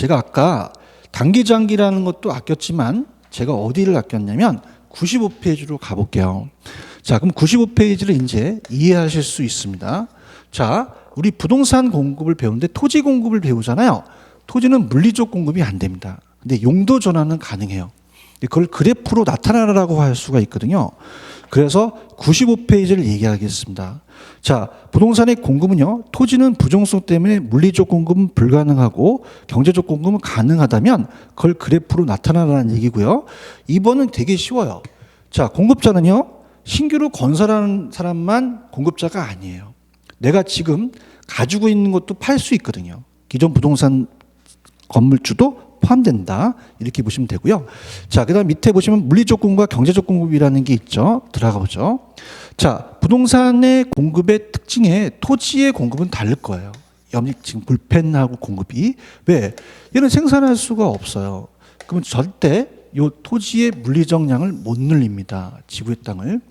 제가 아까 단기장기라는 것도 아꼈지만 제가 어디를 아꼈냐면 95페이지로 가볼게요. 자, 그럼 95페이지를 이제 이해하실 수 있습니다. 자, 우리 부동산 공급을 배우는데 토지 공급을 배우잖아요. 토지는 물리적 공급이 안 됩니다. 근데 용도 전환은 가능해요. 그걸 그래프로 나타내라고 할 수가 있거든요. 그래서 95페이지를 얘기하겠습니다. 자, 부동산의 공급은요, 토지는 부정성 때문에 물리적 공급은 불가능하고 경제적 공급은 가능하다면 그걸 그래프로 나타내라는 얘기고요. 2번은 되게 쉬워요. 자, 공급자는요, 신규로 건설하는 사람만 공급자가 아니에요. 내가 지금 가지고 있는 것도 팔 수 있거든요. 기존 부동산 건물주도 포함된다. 이렇게 보시면 되고요. 자, 그 다음 밑에 보시면 물리적 공급과 경제적 공급이라는 게 있죠. 들어가 보죠. 자, 부동산의 공급의 특징에 토지의 공급은 다를 거예요. 지금 불펜하고 공급이. 왜? 얘는 생산할 수가 없어요. 그러면 절대 이 토지의 물리적 양을 못 늘립니다. 지구의 땅을.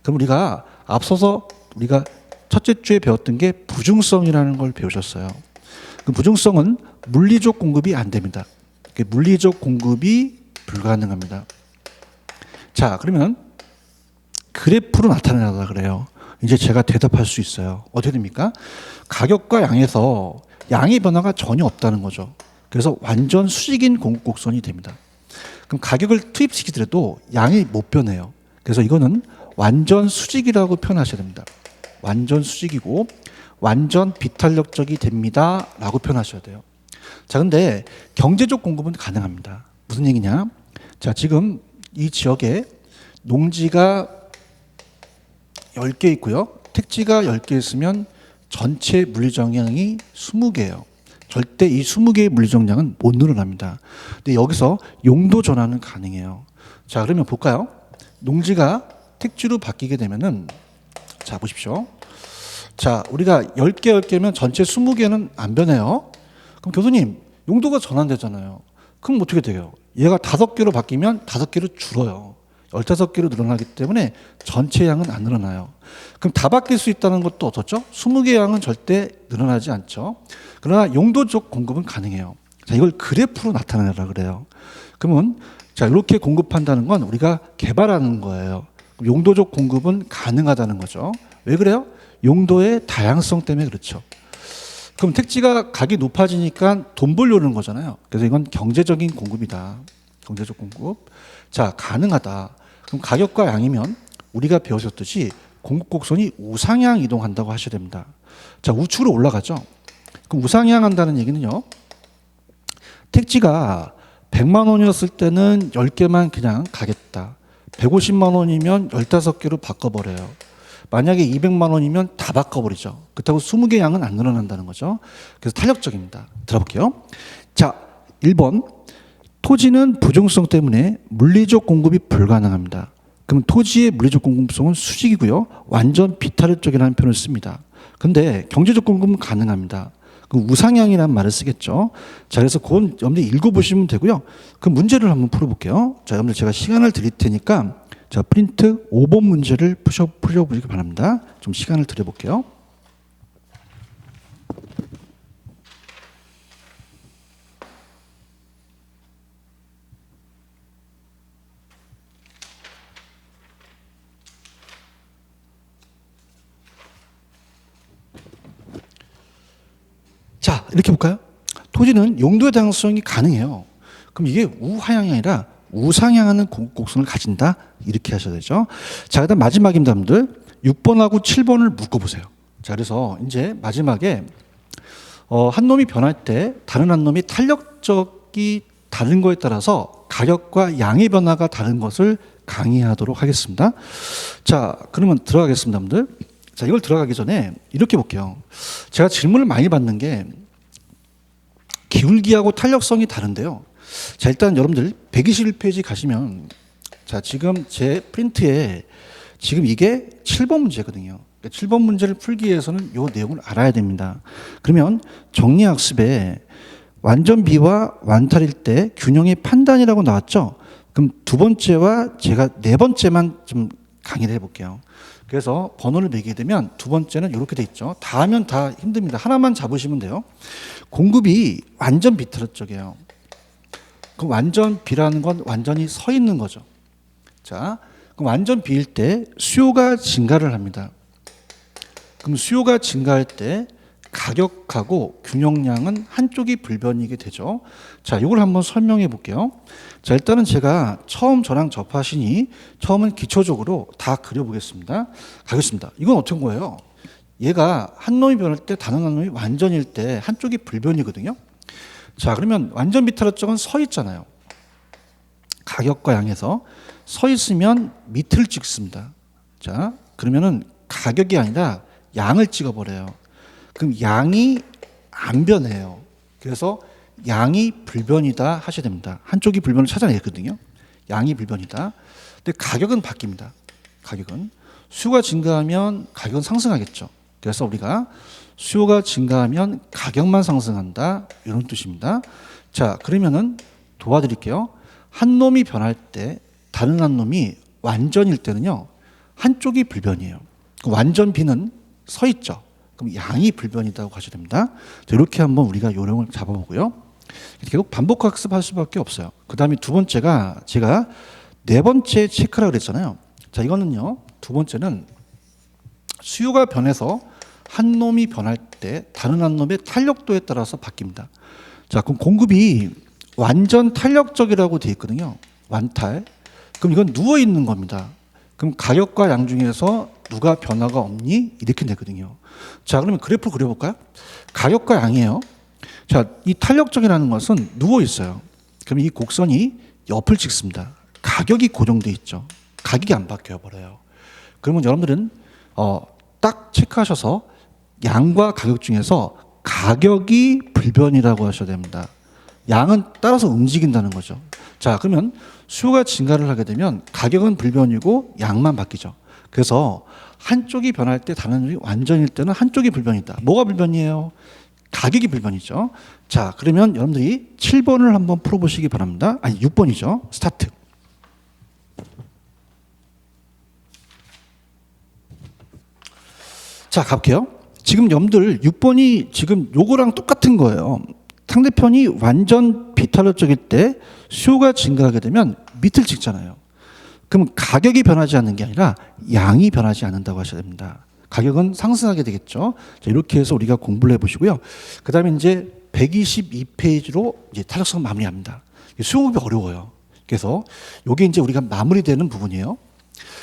그럼 우리가 앞서서 우리가 첫째 주에 배웠던 게 부중성이라는 걸 배우셨어요. 그 부중성은 물리적 공급이 안 됩니다. 물리적 공급이 불가능합니다. 자, 그러면 그래프로 나타내라 그래요. 이제 제가 대답할 수 있어요. 어떻게 됩니까? 가격과 양에서 양의 변화가 전혀 없다는 거죠. 그래서 완전 수직인 공급 곡선이 됩니다. 그럼 가격을 투입시키더라도 양이 못 변해요. 그래서 이거는 완전 수직이라고 표현하셔야 됩니다. 완전 수직이고 완전 비탄력적이 됩니다 라고 표현하셔야 돼요. 자, 근데 경제적 공급은 가능합니다. 무슨 얘기냐? 자, 지금 이 지역에 농지가 10개 있고요. 택지가 10개 있으면 전체 물리정량이 20개예요. 절대 이 20개의 물리정량은 못 늘어납니다. 근데 여기서 용도 전환은 가능해요. 자, 그러면 볼까요? 농지가 택지로 바뀌게 되면은, 자, 보십시오. 자, 우리가 10개면 전체 20개는 안 변해요. 그럼 교수님, 용도가 전환되잖아요. 그럼 어떻게 돼요? 얘가 5개로 바뀌면 5개로 줄어요. 15개로 늘어나기 때문에 전체 양은 안 늘어나요. 그럼 다 바뀔 수 있다는 것도 어떻죠? 20개 양은 절대 늘어나지 않죠. 그러나 용도적 공급은 가능해요. 자, 이걸 그래프로 나타내라 그래요. 그러면 자, 이렇게 공급한다는 건 우리가 개발하는 거예요. 용도적 공급은 가능하다는 거죠. 왜 그래요? 용도의 다양성 때문에 그렇죠. 그럼 택지가 가격이 높아지니까 돈 벌려는 거잖아요. 그래서 이건 경제적인 공급이다. 경제적 공급. 자, 가능하다. 그럼 가격과 양이면 우리가 배우셨듯이 공급 곡선이 우상향 이동한다고 하셔야 됩니다. 자, 우측으로 올라가죠. 그럼 우상향 한다는 얘기는요. 택지가 100만 원이었을 때는 10개만 그냥 가겠다. 150만 원이면 15개로 바꿔버려요. 만약에 200만 원이면 다 바꿔버리죠. 그렇다고 20개 양은 안 늘어난다는 거죠. 그래서 탄력적입니다. 들어볼게요. 자, 1번. 토지는 부정성 때문에 물리적 공급이 불가능합니다. 그럼 토지의 물리적 공급성은 수직이고요. 완전 비탄력적이라는 표현을 씁니다. 근데 경제적 공급은 가능합니다. 그럼 우상향이라는 말을 쓰겠죠. 자, 그래서 그건 여러분들 읽어보시면 되고요. 그 문제를 한번 풀어볼게요. 자, 여러분들 제가 시간을 드릴 테니까 자, 프린트 5번 문제를 풀어보시기 바랍니다. 좀 시간을 드려볼게요. 자, 이렇게 볼까요? 토지는 용도의 다양성이 가능해요. 그럼 이게 우하향이 아니라 우상향하는 곡선을 가진다. 이렇게 하셔야 되죠. 자, 그다음 마지막입니다, 여러분들. 6번하고 7번을 묶어보세요. 자, 그래서 이제 마지막에 한 놈이 변할 때 다른 한 놈이 탄력적이 다른 거에 따라서 가격과 양의 변화가 다른 것을 강의하도록 하겠습니다. 자, 그러면 들어가겠습니다, 여러분들. 자, 이걸 들어가기 전에 이렇게 볼게요. 제가 질문을 많이 받는 게 기울기하고 탄력성이 다른데요. 자, 일단 여러분들 121페이지 가시면 자, 지금 제 프린트에 지금 이게 7번 문제거든요. 7번 문제를 풀기 위해서는 이 내용을 알아야 됩니다. 그러면 정리학습에 완전 비와 완탈일 때 균형의 판단이라고 나왔죠. 그럼 두 번째와 제가 네 번째만 좀 강의를 해볼게요. 그래서 번호를 매기게 되면 두 번째는 이렇게 돼 있죠. 다 하면 다 힘듭니다. 하나만 잡으시면 돼요. 공급이 완전 비틀어적이에요. 그럼 완전 비라는 건 완전히 서 있는 거죠. 자, 그럼 완전 비일 때 수요가 증가를 합니다. 그럼 수요가 증가할 때 가격하고 균형량은 한쪽이 불변이게 되죠. 자, 이걸 한번 설명해 볼게요. 자, 일단은 제가 처음 저랑 접하시니 처음은 기초적으로 다 그려보겠습니다. 가겠습니다. 이건 어떤 거예요? 얘가 한 놈이 변할 때 다른 한 놈이 완전일 때 한쪽이 불변이거든요. 자, 그러면 완전 비틀어적은 서 있잖아요. 가격과 양에서 서 있으면 밑을 찍습니다. 자, 그러면은 가격이 아니라 양을 찍어버려요. 그럼 양이 안 변해요. 그래서 양이 불변이다 하셔야 됩니다. 한쪽이 불변을 찾아내거든요. 양이 불변이다. 근데 가격은 바뀝니다. 가격은 수요가 증가하면 가격은 상승하겠죠. 그래서 우리가 수요가 증가하면 가격만 상승한다 이런 뜻입니다. 자, 그러면은 도와드릴게요. 한 놈이 변할 때 다른 한 놈이 완전일 때는요 한쪽이 불변이에요. 완전 비는 서 있죠. 그럼 양이 불변이라고 하셔야 됩니다. 자, 이렇게 한번 우리가 요령을 잡아보고요. 결국 반복 학습할 수밖에 없어요. 그 다음에 두 번째가 제가 네 번째 체크라 그랬잖아요. 자, 이거는요 두 번째는 수요가 변해서 한 놈이 변할 때 다른 한 놈의 탄력도에 따라서 바뀝니다. 자, 그럼 공급이 완전 탄력적이라고 되어 있거든요. 완탈. 그럼 이건 누워 있는 겁니다. 그럼 가격과 양 중에서 누가 변화가 없니? 이렇게 되거든요. 자, 그러면 그래프 그려볼까요? 가격과 양이에요. 자, 이 탄력적이라는 것은 누워 있어요. 그럼 이 곡선이 옆을 찍습니다. 가격이 고정돼 있죠. 가격이 안 바뀌어 버려요. 그러면 여러분들은 딱 체크하셔서 양과 가격 중에서 가격이 불변이라고 하셔야 됩니다. 양은 따라서 움직인다는 거죠. 자, 그러면 수요가 증가를 하게 되면 가격은 불변이고 양만 바뀌죠. 그래서 한쪽이 변할 때 다른 쪽이 완전일 때는 한쪽이 불변이다. 뭐가 불변이에요? 가격이 불변이죠. 자, 그러면 여러분들이 7번을 한번 풀어보시기 바랍니다. 아니, 6번이죠. 스타트. 자, 가볼게요. 지금 여러분들 6번이 지금 요거랑 똑같은 거예요. 상대편이 완전 비탄력적일 때 수요가 증가하게 되면 밑을 찍잖아요. 그럼 가격이 변하지 않는 게 아니라 양이 변하지 않는다고 하셔야 됩니다. 가격은 상승하게 되겠죠. 자, 이렇게 해서 우리가 공부를 해보시고요. 그 다음에 이제 122페이지로 이제 탄력성 마무리합니다. 수용법이 어려워요. 그래서 이게 이제 우리가 마무리되는 부분이에요.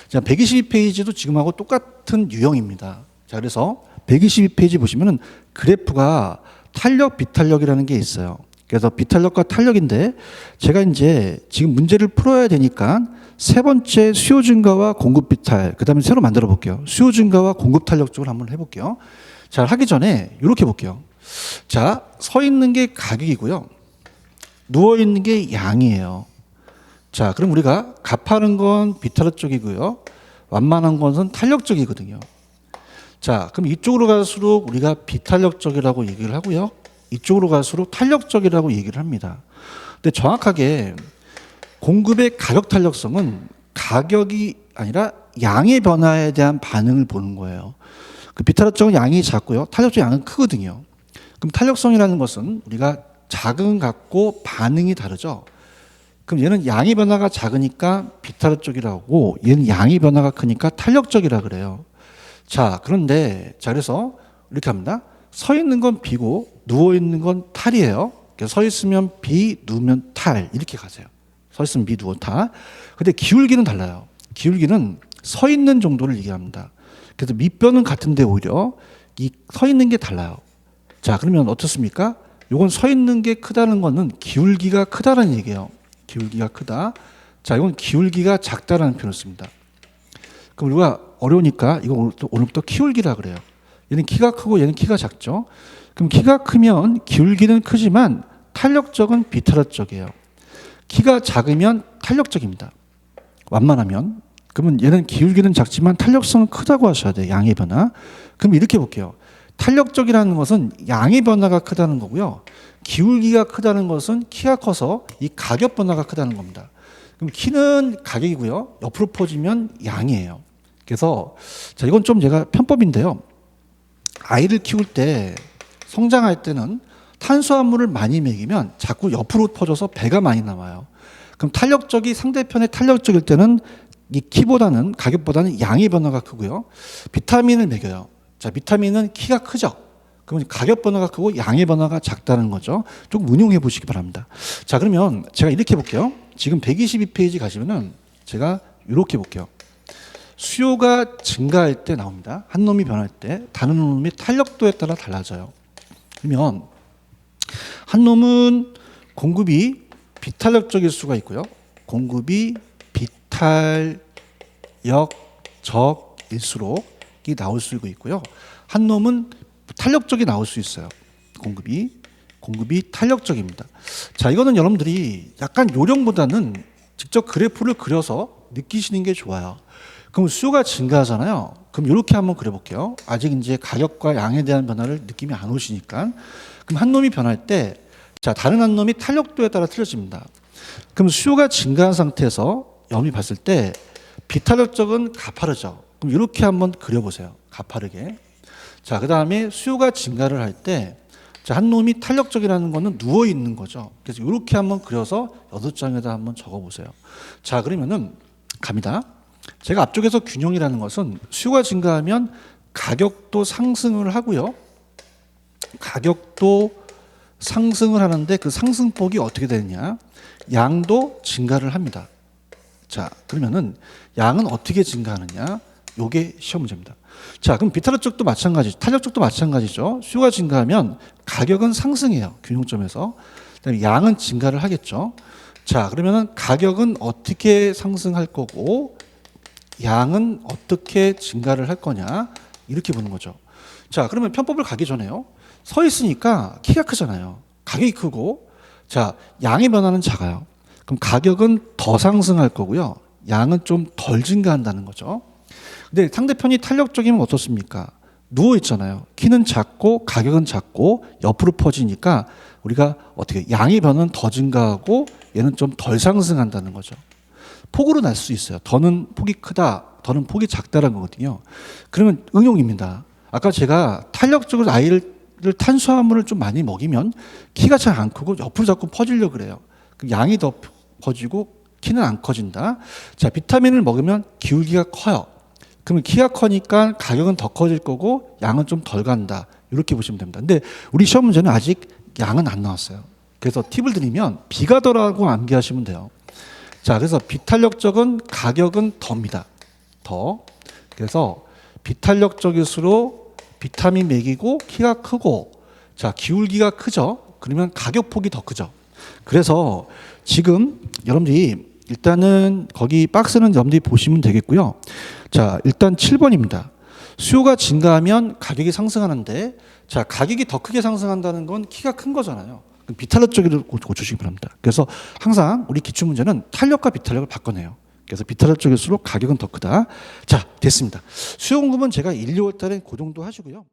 자, 122페이지도 지금하고 똑같은 유형입니다. 자, 그래서 122페이지 보시면은 그래프가 탄력, 비탄력이라는 게 있어요. 그래서 비탄력과 탄력인데 제가 이제 지금 문제를 풀어야 되니까 세 번째 수요 증가와 공급 비탈, 그 다음에 새로 만들어 볼게요. 수요 증가와 공급 탄력 쪽을 한번 해볼게요. 자, 하기 전에 이렇게 볼게요. 자, 서 있는 게 가격이고요. 누워 있는 게 양이에요. 자, 그럼 우리가 값하는 건 비탄력 쪽이고요. 완만한 것은 탄력 쪽이거든요. 자, 그럼 이쪽으로 갈수록 우리가 비탄력적이라고 얘기를 하고요. 이쪽으로 갈수록 탄력적이라고 얘기를 합니다. 근데 정확하게 공급의 가격 탄력성은 가격이 아니라 양의 변화에 대한 반응을 보는 거예요. 그 비탄력적은 양이 작고요. 탄력적 양은 크거든요. 그럼 탄력성이라는 것은 우리가 작은 갖고 반응이 다르죠. 그럼 얘는 양의 변화가 작으니까 비탄력적이라고 얘는 양의 변화가 크니까 탄력적이라 그래요. 자, 그런데 자, 그래서 이렇게 합니다. 서 있는 건 비고 누워 있는 건 탈이에요. 그래서 서 있으면 비, 누우면 탈 이렇게 가세요. 서 있으면 비, 누워 탈. 근데 기울기는 달라요. 기울기는 서 있는 정도를 얘기합니다. 그래서 밑변은 같은데 오히려 이 서 있는 게 달라요. 자, 그러면 어떻습니까? 요건 서 있는 게 크다는 거는 기울기가 크다는 얘기예요. 기울기가 크다. 자, 이건 기울기가 작다라는 표현을 씁니다. 그럼 우리가 어려우니까 이거 오늘부터 키울기라 그래요. 얘는 키가 크고 얘는 키가 작죠. 그럼 키가 크면 기울기는 크지만 탄력적은 비탄력적이에요. 키가 작으면 탄력적입니다. 완만하면. 그러면 얘는 기울기는 작지만 탄력성은 크다고 하셔야 돼요. 양의 변화. 그럼 이렇게 볼게요. 탄력적이라는 것은 양의 변화가 크다는 거고요. 기울기가 크다는 것은 키가 커서 이 가격 변화가 크다는 겁니다. 그럼 키는 가격이고요. 옆으로 퍼지면 양이에요. 그래서 자, 이건 좀 제가 편법인데요. 아이를 키울 때 성장할 때는 탄수화물을 많이 먹이면 자꾸 옆으로 퍼져서 배가 많이 나와요. 그럼 상대편의 탄력적일 때는 이 키보다는 가격보다는 양의 변화가 크고요. 비타민을 먹여요. 자, 비타민은 키가 크죠. 그러면 가격 변화가 크고 양의 변화가 작다는 거죠. 좀 응용해 보시기 바랍니다. 자, 그러면 제가 이렇게 볼게요. 지금 122페이지 가시면은 제가 이렇게 볼게요. 수요가 증가할 때 나옵니다. 한 놈이 변할 때 다른 놈의 탄력도에 따라 달라져요. 그러면 한 놈은 공급이 비탄력적일 수가 있고요. 공급이 비탄력적일수록이 나올 수가 있고요. 한 놈은 탄력적이 나올 수 있어요. 공급이 탄력적입니다. 자, 이거는 여러분들이 약간 요령보다는 직접 그래프를 그려서 느끼시는 게 좋아요. 그럼 수요가 증가하잖아요. 그럼 이렇게 한번 그려볼게요. 아직 이제 가격과 양에 대한 변화를 느낌이 안 오시니까. 그럼 한 놈이 변할 때, 자, 다른 한 놈이 탄력도에 따라 틀려집니다. 그럼 수요가 증가한 상태에서 여러분이 봤을 때 비탄력적은 가파르죠. 그럼 이렇게 한번 그려보세요. 가파르게. 자, 그 다음에 수요가 증가를 할 때, 자, 한 놈이 탄력적이라는 거는 누워 있는 거죠. 그래서 이렇게 한번 그려서 8장에다 한번 적어보세요. 자, 그러면은 갑니다. 제가 앞쪽에서 균형이라는 것은 수요가 증가하면 가격도 상승을 하고요. 가격도 상승을 하는데 그 상승폭이 어떻게 되느냐? 양도 증가를 합니다. 자, 그러면은 양은 어떻게 증가하느냐? 요게 시험 문제입니다. 자, 그럼 비탄력적도 마찬가지, 탄력적도 마찬가지죠. 수요가 증가하면 가격은 상승해요. 균형점에서. 그다음에 양은 증가를 하겠죠. 자, 그러면은 가격은 어떻게 상승할 거고 양은 어떻게 증가를 할 거냐? 이렇게 보는 거죠. 자, 그러면 편법을 가기 전에요. 서 있으니까 키가 크잖아요. 가격이 크고, 자, 양의 변화는 작아요. 그럼 가격은 더 상승할 거고요. 양은 좀 덜 증가한다는 거죠. 근데 상대편이 탄력적이면 어떻습니까? 누워 있잖아요. 키는 작고 가격은 작고 옆으로 퍼지니까 우리가 어떻게 양의 변화는 더 증가하고 얘는 좀 덜 상승한다는 거죠. 폭으로 날 수 있어요. 더는 폭이 크다, 더는 폭이 작다라는 거거든요. 그러면 응용입니다. 아까 제가 탄력적으로 아이를 탄수화물을 좀 많이 먹이면 키가 잘 안 크고 옆으로 자꾸 퍼지려고 그래요. 양이 더 커지고 키는 안 커진다. 자, 비타민을 먹으면 기울기가 커요. 그러면 키가 커니까 가격은 더 커질 거고 양은 좀 덜 간다. 이렇게 보시면 됩니다. 근데 우리 시험 문제는 아직 양은 안 나왔어요. 그래서 팁을 드리면 비가더라고 암기하시면 돼요. 자, 그래서 비탄력적은 가격은 더입니다. 더. 그래서 비탄력적일수록 비타민 먹이고 키가 크고, 자, 기울기가 크죠. 그러면 가격폭이 더 크죠. 그래서 지금 여러분들이 일단은 거기 박스는 여러분들이 보시면 되겠고요. 자, 일단 7번입니다. 수요가 증가하면 가격이 상승하는데, 자, 가격이 더 크게 상승한다는 건 키가 큰 거잖아요. 비탄력적으로 고쳐주시기 바랍니다. 그래서 항상 우리 기출문제는 탄력과 비탄력을 바꿔내요. 그래서 비탄력적일수록 가격은 더 크다. 자, 됐습니다. 수요 공급은 제가 1, 2월 달에 그 정도 하시고요.